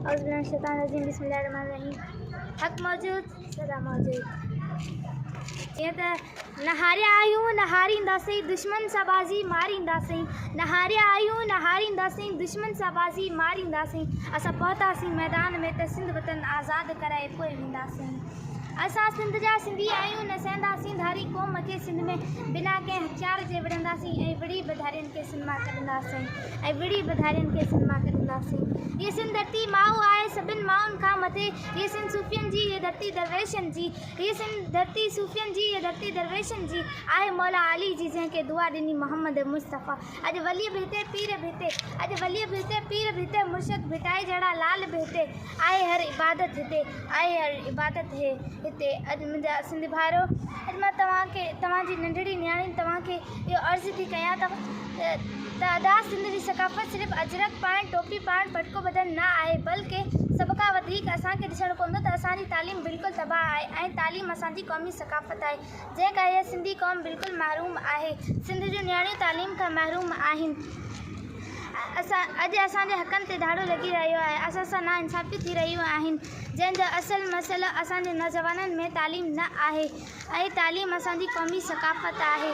औज़ुबिल्लाहिमिनश्शैतानिर्रजीम बिस्मिल्लाहिर्रहमानिर्रहीम। हक़ मौजूद सदा मौजूद। जीअं त नहारिया आहियूं नहारींदासीं दुश्मन सां बाज़ी मारींदासीं। नहारिया आहियूं नहारींदासीं दुश्मन सां बाज़ी मारींदासीं। असां पहुतासीं मैदान में त सिंध वतन आज़ादु कराए पोइ वेंदासीं। असां सिंध जा सिंधी आहियूं न सहंदासीं धारी क़ौम खे सिंध में बिना कंहिं हथियार जे विढ़ंदासीं ऐं विड़ी बधारियुनि खे सिंध मां कढंदासीं ये सिंध धरती माउ आहे सभिनि माउनि खां मथे। ये सिंध सूफ़ियनि जी ये धरती दरवेशनि जी। ये सिंध धरती सूफ़ियनि जी ये धरती दरवेशनि जी आहे मौला अली जी जंहिंखे दुआ ॾिनी मोहम्मद मुस्तफ़ा। अॼु वली बि हिते पीर बि हिते अॼु वली बि हिते पीर बि हिते मुर्शिद भिटाए जहिड़ा लाल बि हिते आहे हर इबादत हिते हिते अॼु मुंहिंजा सिंधी भाइरो अॼु मां तव्हांजी नंढड़ी न्याणी तव्हांखे इहो अर्ज़ु थी कयां त अदा सिंध जी सकाफ़त सिर्फ़ु अजरक पाइण टोपी पाइण पटको बदन न आहे बल्कि सभ खां वधीक असांखे ॾिसणु पवंदो त असांजी तालीम बिल्कुलु तबाह आहे ऐं तालीम असांजी क़ौमी सकाफ़त आहे जंहिं करे इहा सिंधी क़ौम बिल्कुलु महरूम आहे। सिंध जूं न्याणियूं तालीम खां महरूम आहिनि। अॼु असांजे हक़नि ते दाड़ो लॻी रहियो आहे। असां सां नाइंसाफ़ियूं थी रहियूं आहिनि जंहिंजो असुलु मसइलो असांजे नौजवाननि में तालीम न आहे ऐं तालीम असांजी क़ौमी सकाफ़त आहे।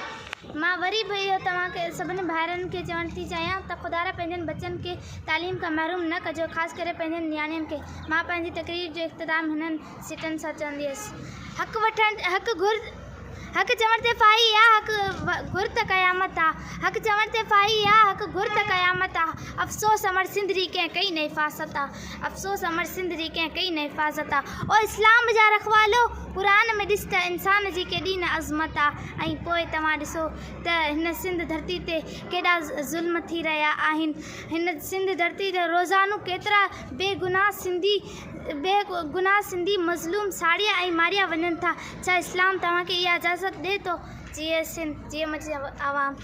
मां वरी बि इहो तव्हांखे सभिनी भाइरनि खे चवणु थी चाहियां त ख़ुदा पंहिंजनि बचनि खे तालीम खां महरूम न कजो, ख़ासि करे पंहिंजनि नियाणियुनि खे। मां पंहिंजी तक़रीर जो इख़्तिताम हिननि सिटनि सां चवंदी हुअसि। हक़ चवण ते फाही या हक़ घुर त क़यामत आहे। हक़ चवण ते फाही या हक़ घुर त क़यामत आहे। अफ़सोस अमर सिंध जी कंहिं कई न हिफ़ाज़त आहे। ओ इस्लाम जा रखवालो क़ुरान में ॾिस त इंसान जी केॾी न अज़मत आहे। ऐं पोइ तव्हां ॾिसो त हिन सिंध धरती ते केॾा ज़ुल्म थी रहिया आहिनि। हिन सिंध धरती ते रोज़ानो केतिरा बेगुनाह सिंधी मज़लूम साड़िया ऐं मारिया वञनि था। छा इस्लाम तव्हांखे इहा इजाज़त ॾिए थो? जीअं सिंध जीअं मुंहिंजी आवाम।